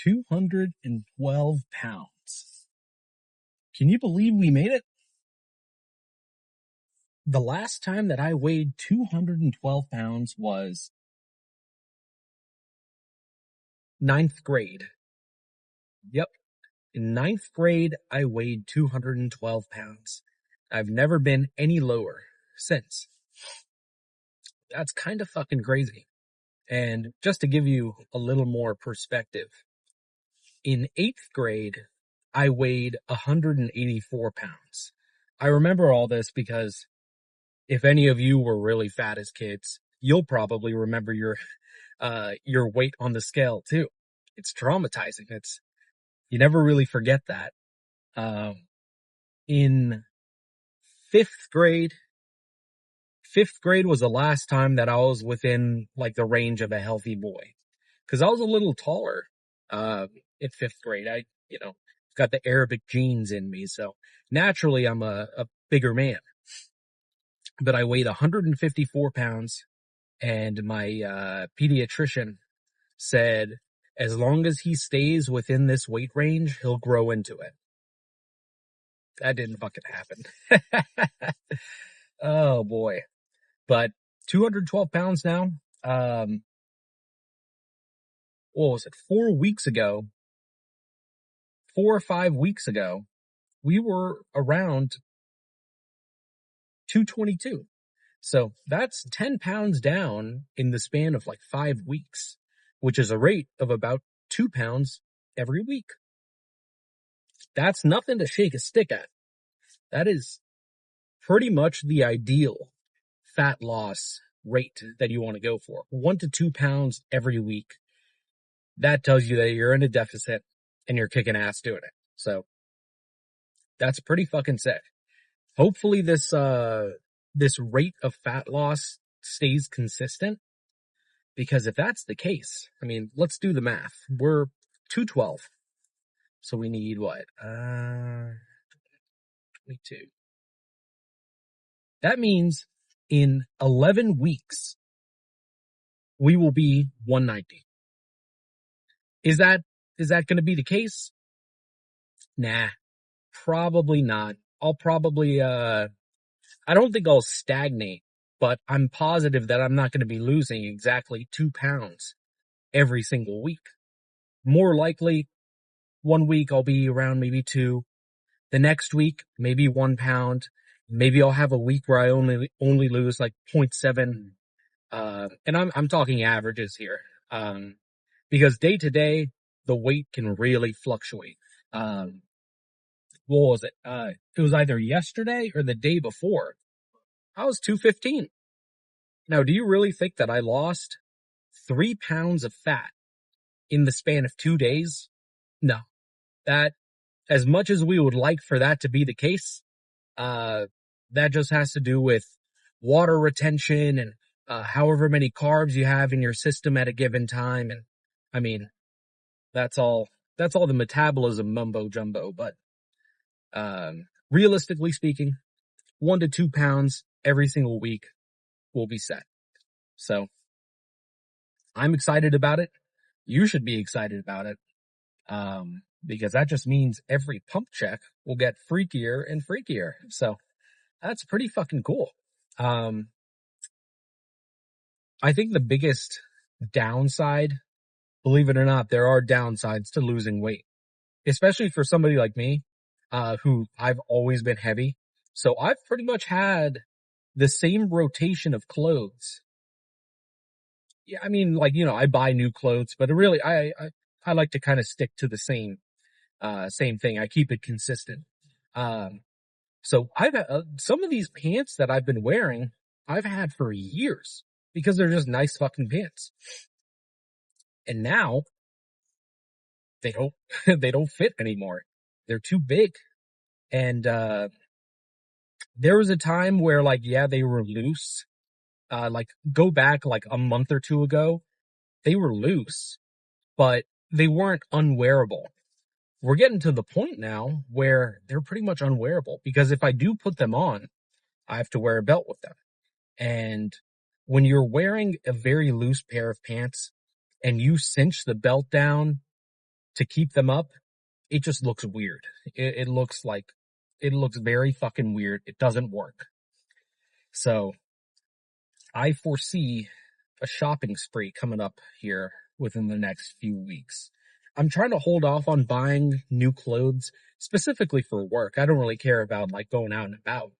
212 pounds. Can you believe we made it? The last time that I weighed 212 pounds was 9th grade. Yep. In 9th grade, I weighed 212 pounds. I've never been any lower since. That's kind of fucking crazy. And just to give you a little more perspective, in 8th grade, I weighed 184 pounds. I remember all this because if any of you were really fat as kids, you'll probably remember your weight on the scale too. It's traumatizing. You never really forget that. In 5th grade was the last time that I was within like the range of a healthy boy. Cause I was a little taller, in 5th grade. Got the Arabic genes in me. So naturally I'm a bigger man, but I weighed 154 pounds and my, pediatrician said, as long as he stays within this weight range, he'll grow into it. That didn't fucking happen. Oh boy. But 212 pounds now. What was it? 4 weeks ago, 4 or 5 weeks ago, we were around 222. So that's 10 pounds down in the span of like 5 weeks, which is a rate of about 2 pounds every week. That's nothing to shake a stick at. That is pretty much the ideal fat loss rate that you want to go for. 1 to 2 pounds every week. That tells you that you're in a deficit and you're kicking ass doing it. So that's pretty fucking sick. Hopefully this rate of fat loss stays consistent, because if that's the case, I mean, let's do the math. We're 212. So we need what? 22. That means in 11 weeks, we will be 190. Is that going to be the case? Nah, probably not. I'll probably, I don't think I'll stagnate, but I'm positive that I'm not going to be losing exactly 2 pounds every single week. More likely, 1 week I'll be around maybe 2. The next week, maybe 1 pound. Maybe I'll have a week where I only lose like 0.7. And I'm talking averages here. Because day to day, the weight can really fluctuate. What was it? It was either yesterday or the day before. I was 215. Now, do you really think that I lost 3 pounds of fat in the span of 2 days? No. That, as much as we would like for that to be the case, that just has to do with water retention and however many carbs you have in your system at a given time. And I mean, that's all the metabolism mumbo jumbo. But realistically speaking, 1 to 2 pounds every single week will be set. So I'm excited about it. You should be excited about it. Because that just means every pump check will get freakier and freakier. So that's pretty fucking cool. I think the biggest downside, believe it or not, there are downsides to losing weight, especially for somebody like me, who I've always been heavy. So I've pretty much had the same rotation of clothes. Yeah, I mean, like, I buy new clothes, but really, I like to kind of stick to the same thing. I keep it consistent. So I've some of these pants that I've been wearing, I've had for years because they're just nice fucking pants. And now they don't, they don't fit anymore. They're too big. And, there was a time where they were loose. Go back like a month or two ago, they were loose, but they weren't unwearable. We're getting to the point now where they're pretty much unwearable, because if I do put them on, I have to wear a belt with them. And when you're wearing a very loose pair of pants and you cinch the belt down, to keep them up, it just looks weird. It looks very fucking weird. It doesn't work. So I foresee a shopping spree coming up here within the next few weeks. I'm trying to hold off on buying new clothes specifically for work. I don't really care about like going out and about.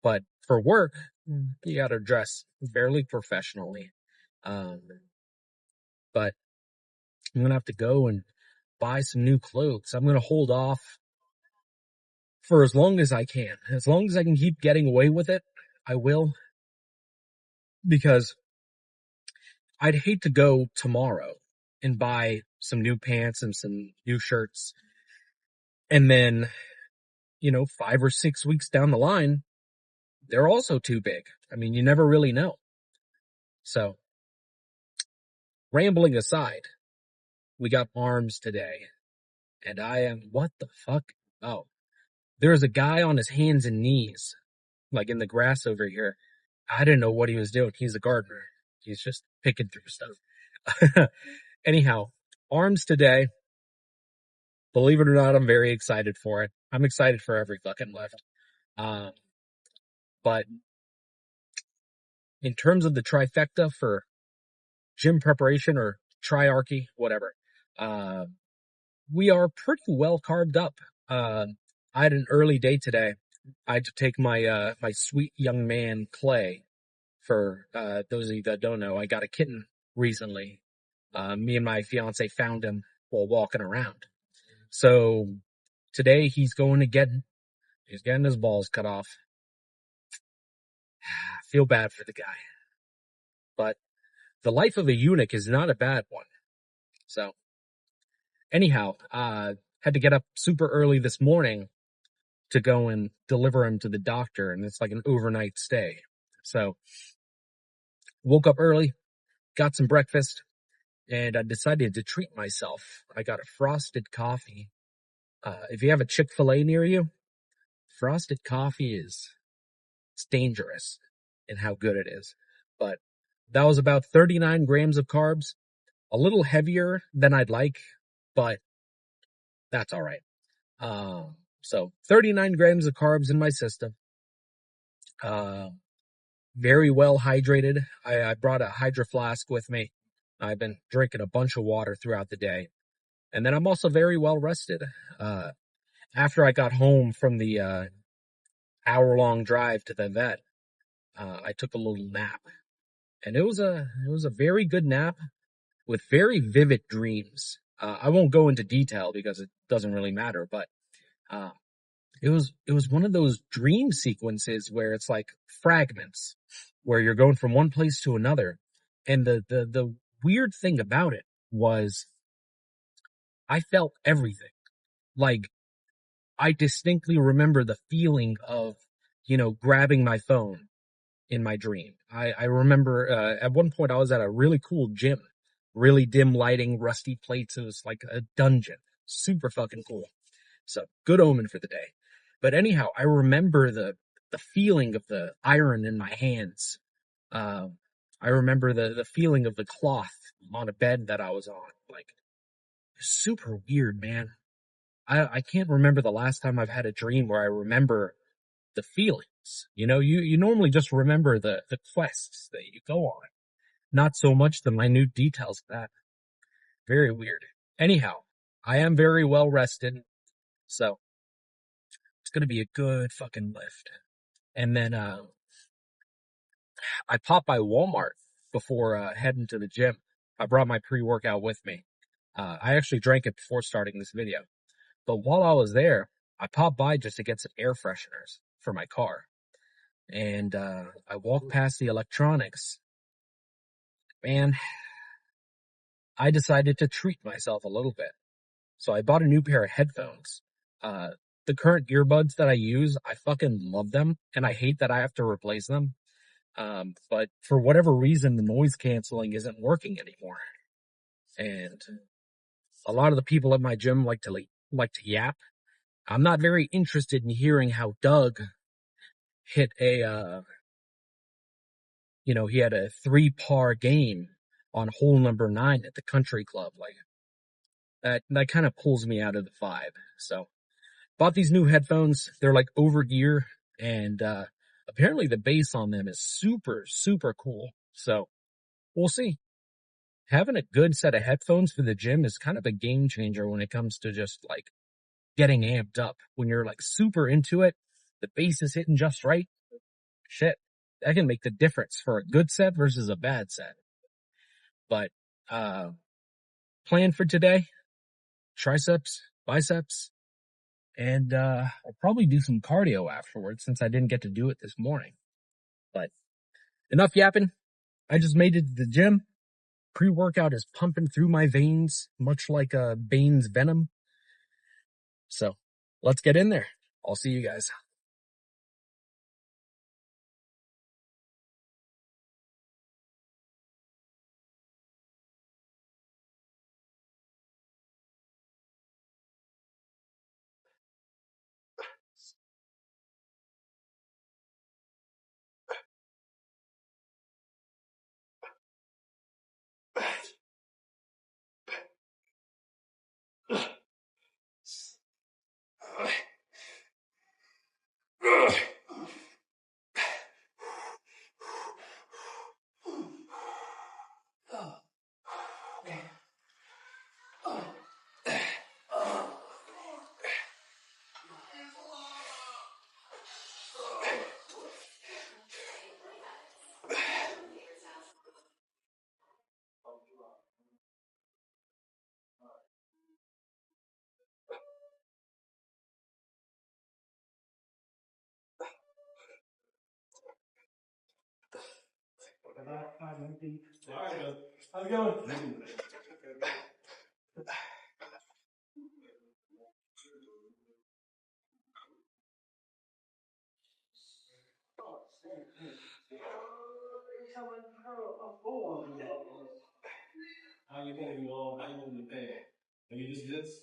But for work, you gotta dress fairly professionally. But I'm gonna have to go and buy some new clothes. I'm gonna hold off for as long as I can. As long as I can keep getting away with it, I will. Because I'd hate to go tomorrow and buy some new pants and some new shirts. And then, 5 or 6 weeks down the line, they're also too big. I mean, you never really know. So, rambling aside, we got arms today. And what the fuck? Oh, there's a guy on his hands and knees, like in the grass over here. I didn't know what he was doing. He's a gardener. He's just picking through stuff. Anyhow, arms today. Believe it or not, I'm very excited for it. I'm excited for every fucking lift. But in terms of the trifecta for gym preparation or triarchy, whatever, we are pretty well carved up. I had an early day today. I had to take my my sweet young man Clay. For those of you that don't know, I got a kitten recently. Me and my fiance found him while walking around. So today he's getting his balls cut off. I feel bad for the guy. But the life of a eunuch is not a bad one. So anyhow, had to get up super early this morning to go and deliver him to the doctor, and it's like an overnight stay. So woke up early, got some breakfast, and I decided to treat myself. I got a frosted coffee. If you have a Chick-fil-A near you, frosted coffee it's dangerous in how good it is. But that was about 39 grams of carbs, a little heavier than I'd like, but that's all right. So 39 grams of carbs in my system. Very well hydrated. I brought a Hydro Flask with me. I've been drinking a bunch of water throughout the day. And then I'm also very well rested. After I got home from the hour-long drive to the vet, I took a little nap. And it was a very good nap with very vivid dreams. I won't go into detail because it doesn't really matter, but it was one of those dream sequences where it's like fragments, where you're going from one place to another. And the weird thing about it was I felt everything. Like, I distinctly remember the feeling of, grabbing my phone in my dream. I remember, at one point I was at a really cool gym, really dim lighting, rusty plates. It was like a dungeon. Super fucking cool. So good omen for the day. But anyhow, I remember the feeling of the iron in my hands. I remember the feeling of the cloth on a bed that I was on. Like, super weird, man. I can't remember the last time I've had a dream where I remember the feelings. You normally just remember the quests that you go on. Not so much the minute details of that. Very weird. Anyhow, I am very well rested. So it's going to be a good fucking lift. And then, I popped by Walmart before, heading to the gym. I brought my pre-workout with me. I actually drank it before starting this video. But while I was there, I popped by just to get some air fresheners for my car. And, I walked past the electronics. Man, I decided to treat myself a little bit. So I bought a new pair of headphones. The current earbuds that I use, I fucking love them, and I hate that I have to replace them. But for whatever reason, the noise canceling isn't working anymore. And a lot of the people at my gym like to yap. I'm not very interested in hearing how Doug hit he had a 3-par game on hole number 9 at the country club. Like, That kind of pulls me out of the vibe. So bought these new headphones. They're like over gear, and apparently the bass on them is super, super cool. So we'll see. Having a good set of headphones for the gym is kind of a game changer when it comes to just like getting amped up. When you're like super into it, the bass is hitting just right. Shit, that can make the difference for a good set versus a bad set. But plan for today, triceps, biceps, and I'll probably do some cardio afterwards since I didn't get to do it this morning. But enough yapping. I just made it to the gym. Pre-workout is pumping through my veins, much like a Bane's venom. So let's get in there. I'll see you guys. How's it going? How you moving along? How you moving the bed? Are you just this?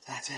That's it.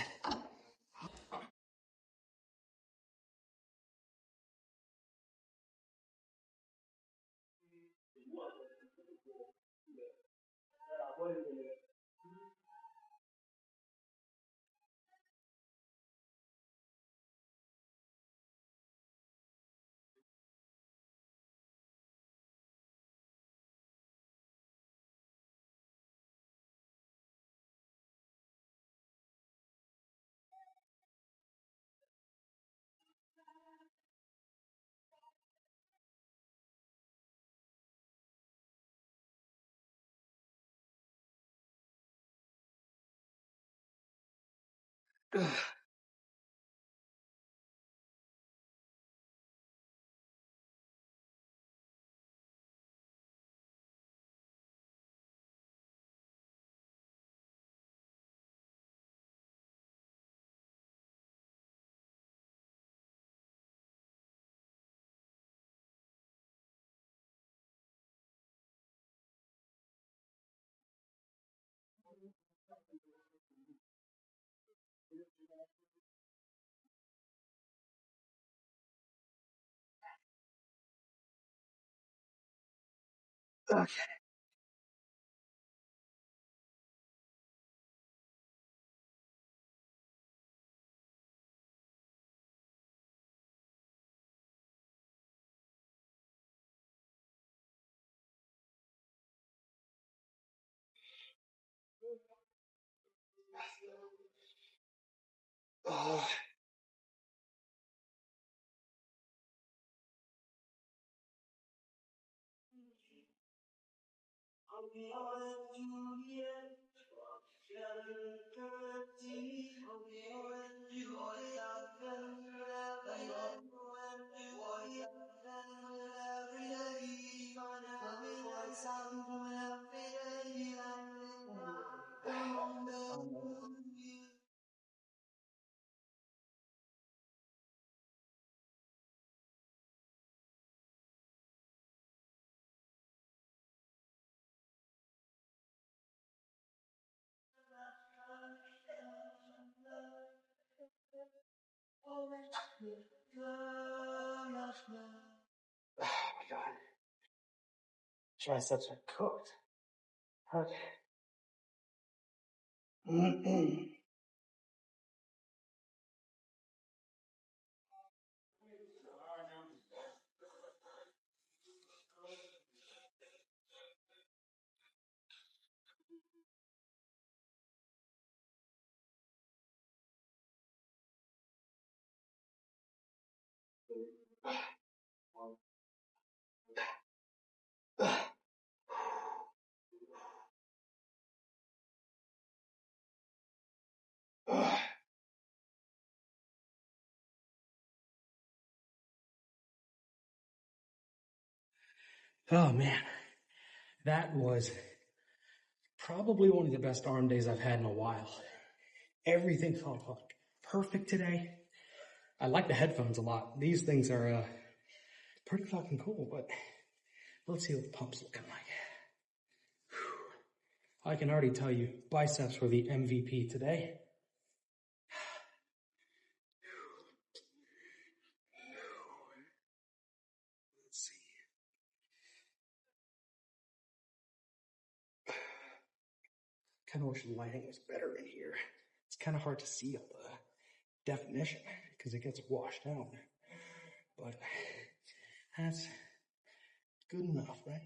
Okay. Oh. Oh my god. Triceps are cooked. Okay. Oh man, that was probably one of the best arm days I've had in a while. Everything felt perfect today. I like the headphones a lot. These things are pretty fucking cool, but let's see what the pump's looking like. I can already tell you, biceps were the MVP today. Let's see. Kind of wish the lighting was better in here. It's kind of hard to see all the definition because it gets washed out. But that's good enough, right?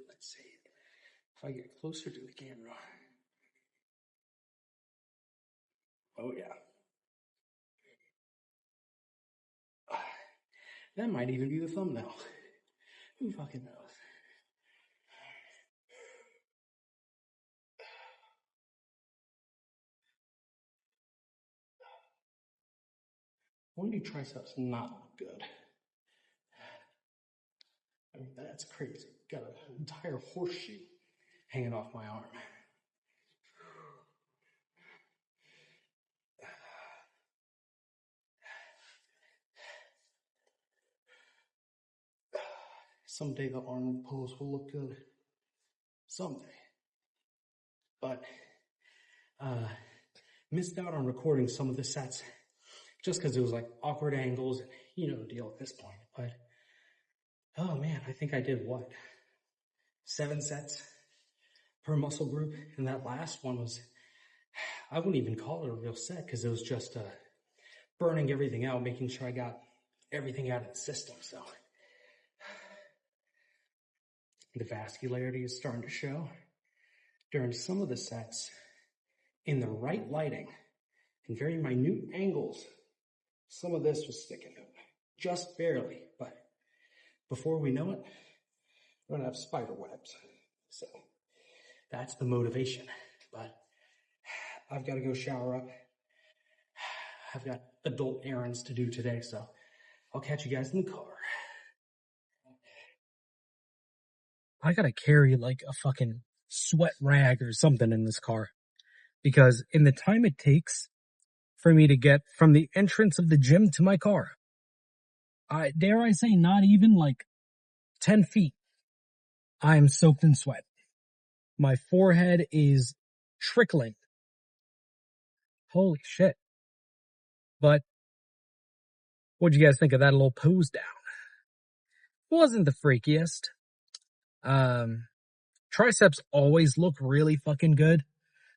Let's see. If I get closer to the camera. Oh yeah. That might even be the thumbnail. Who fucking knows? Why do triceps not look good? I mean, that's crazy. Got an entire horseshoe hanging off my arm. Someday the arm pose will look good. Someday. But missed out on recording some of the sets just because it was like awkward angles and you know the deal at this point. But oh man, I think I did what? 7 sets per muscle group, and that last one was, I wouldn't even call it a real set because it was just burning everything out, making sure I got everything out of the system. So the vascularity is starting to show. During some of the sets, in the right lighting and very minute angles, some of this was sticking out, just barely. But before we know it, we're gonna have spider webs. So that's the motivation. But I've got to go shower up. I've got adult errands to do today, so I'll catch you guys in the car. I gotta carry like a fucking sweat rag or something in this car. Because in the time it takes for me to get from the entrance of the gym to my car, dare I say not even like 10 feet, I am soaked in sweat. My forehead is trickling. Holy shit. But what'd you guys think of that little pose down? Wasn't the freakiest. Triceps always look really fucking good.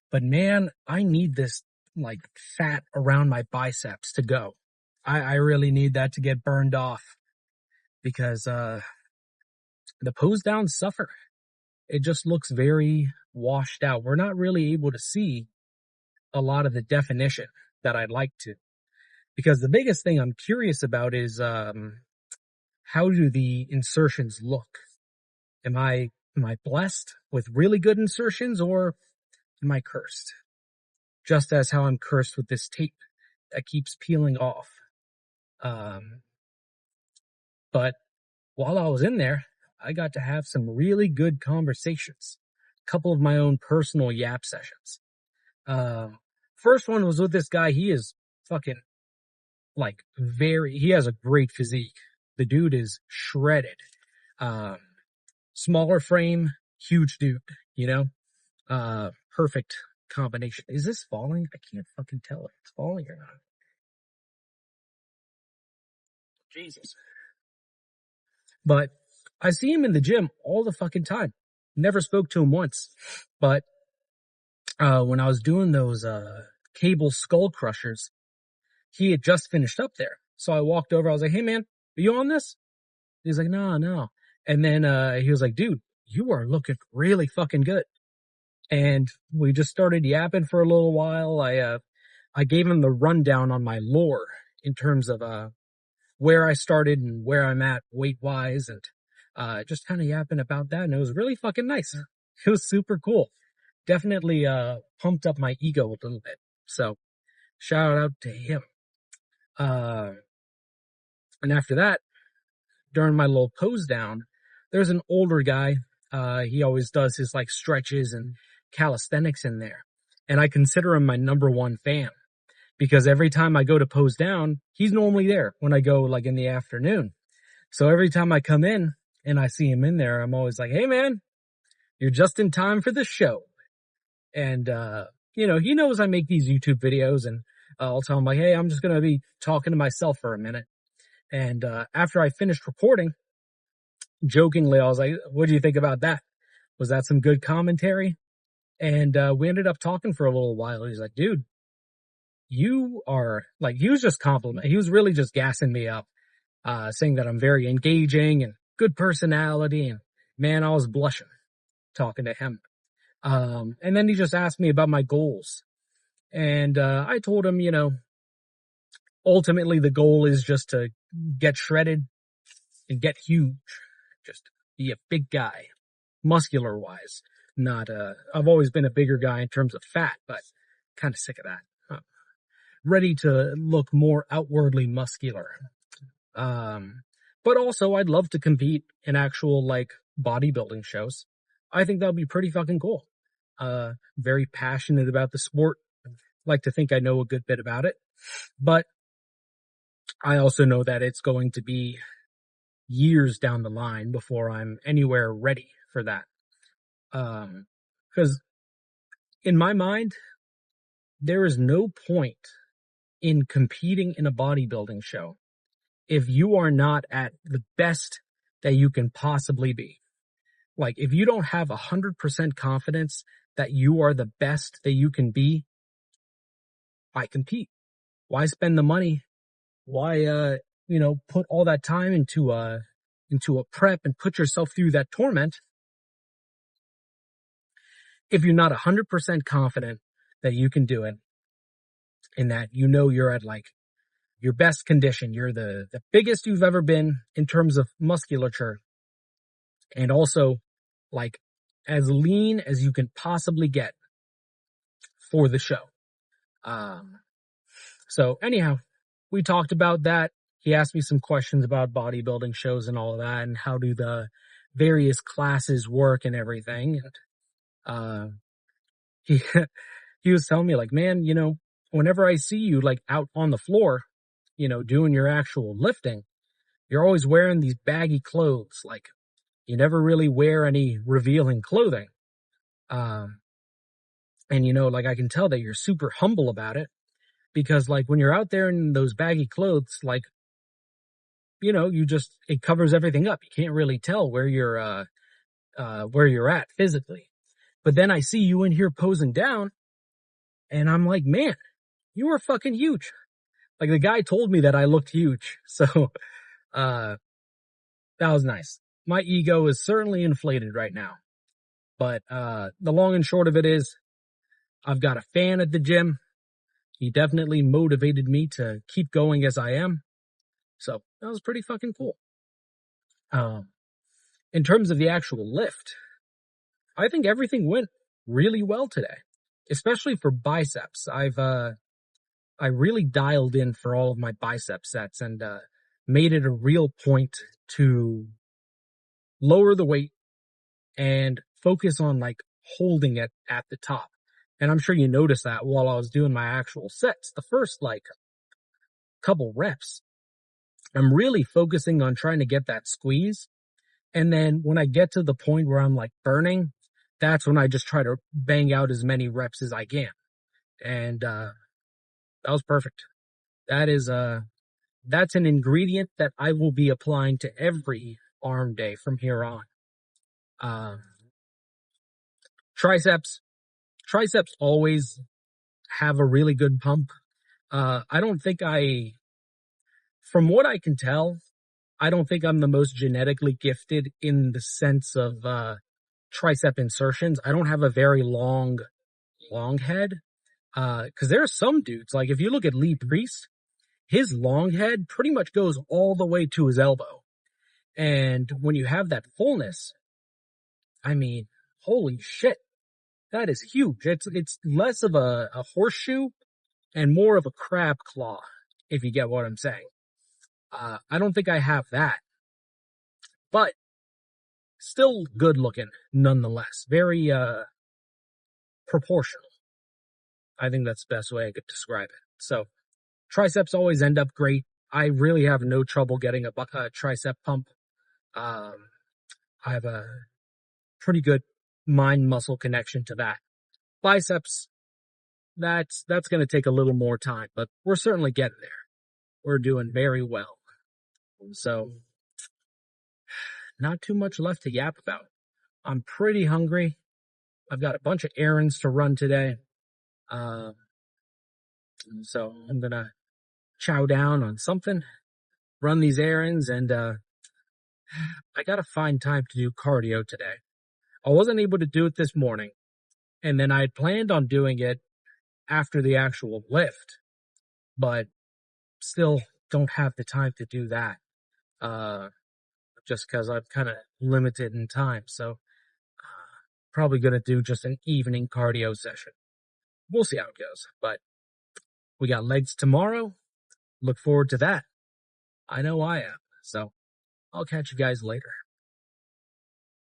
But man, I need this like fat around my biceps to go. I really need that to get burned off because the pose downs suffer. It just looks very washed out. We're not really able to see a lot of the definition that I'd like to. Because the biggest thing I'm curious about is how do the insertions look? Am I blessed with really good insertions, or am I cursed? Just as how I'm cursed with this tape that keeps peeling off. But while I was in there, I got to have some really good conversations. A couple of my own personal yap sessions. First one was with this guy. He is fucking like he has a great physique. The dude is shredded. Smaller frame, huge dude, you know? Perfect combination. Is this falling? I can't fucking tell if it's falling or not. Jesus. But I see him in the gym all the fucking time. Never spoke to him once. But when I was doing those cable skull crushers, he had just finished up there. So I walked over. I was like, hey, man, are you on this? He's like, no. And then he was like, dude, you are looking really fucking good. And we just started yapping for a little while. I gave him the rundown on my lore in terms of where I started and where I'm at weight-wise, and just kind of yapping about that. And it was really fucking nice. It was super cool. Definitely pumped up my ego a little bit. So shout out to him. And after that, during my little pose down, there's an older guy. He always does his like stretches and calisthenics in there. And I consider him my number one fan because every time I go to pose down, he's normally there when I go like in the afternoon. So every time I come in and I see him in there, I'm always like, hey man, you're just in time for the show. And, you know, he knows I make these YouTube videos, and I'll tell him like, hey, I'm just going to be talking to myself for a minute. And after I finished recording, jokingly, I was like, what do you think about that? Was that some good commentary? And we ended up talking for a little while. He's like, dude, you are like, he was just complimenting. He was really just gassing me up, saying that I'm very engaging and good personality. And man, I was blushing talking to him. And then he just asked me about my goals. And I told him, you know, ultimately the goal is just to get shredded and get huge. Just be a big guy, muscular wise. Not, I've always been a bigger guy in terms of fat, but kind of sick of that. ready to look more outwardly muscular. But also I'd love to compete in actual like bodybuilding shows. I think that would be pretty fucking cool. Very passionate about the sport. Like to think I know a good bit about it, but I also know that it's going to be years down the line before I'm anywhere ready for that. Because in my mind, there is no point in competing in a bodybuilding show if you are not at the best that you can possibly be. Like, if you don't have 100% confidence that you are the best that you can be, why compete? Why spend the money? Why, put all that time into a prep and put yourself through that torment if you're not 100% confident that you can do it and that you're at like your best condition. You're the biggest you've ever been in terms of musculature, and also like as lean as you can possibly get for the show. So anyhow, we talked about that. He asked me some questions about bodybuilding shows and all of that, and how do the various classes work and everything. And he he was telling me like, man, whenever I see you like out on the floor, doing your actual lifting, you're always wearing these baggy clothes. Like, you never really wear any revealing clothing. And like I can tell that you're super humble about it, because like when you're out there in those baggy clothes, like, it covers everything up. You can't really tell where you're at physically. But then I see you in here posing down, and I'm like, man, you are fucking huge. Like, the guy told me that I looked huge. So, that was nice. My ego is certainly inflated right now. But, the long and short of it is, I've got a fan at the gym. He definitely motivated me to keep going as I am. So that was pretty fucking cool. In terms of the actual lift, I think everything went really well today, especially for biceps. I really dialed in for all of my bicep sets and, made it a real point to lower the weight and focus on like holding it at the top. And I'm sure you noticed that while I was doing my actual sets, the first like couple reps, I'm really focusing on trying to get that squeeze. And then when I get to the point where I'm like burning, that's when I just try to bang out as many reps as I can. And, that was perfect. That's an ingredient that I will be applying to every arm day from here on. Triceps always have a really good pump. I don't think from what I can tell, I don't think I'm the most genetically gifted in the sense of, tricep insertions. I don't have a very long head. Cause there are some dudes, like if you look at Lee Priest, his long head pretty much goes all the way to his elbow. And when you have that fullness, I mean, holy shit, that is huge. It's less of a horseshoe and more of a crab claw, if you get what I'm saying. I don't think I have that, but still good looking nonetheless. Very, proportional. I think that's the best way I could describe it. So triceps always end up great. I really have no trouble getting a tricep pump. I have a pretty good mind muscle connection to that. Biceps, that's going to take a little more time, but we're certainly getting there. We're doing very well. So not too much left to yap about. I'm pretty hungry. I've got a bunch of errands to run today. So I'm going to chow down on something, run these errands, and I got to find time to do cardio today. I wasn't able to do it this morning, and then I had planned on doing it after the actual lift, but still don't have the time to do that, just because I'm kind of limited in time. So probably going to do just an evening cardio session. We'll see how it goes, but We got legs tomorrow. Look forward to that. I know I am. So I'll catch you guys later.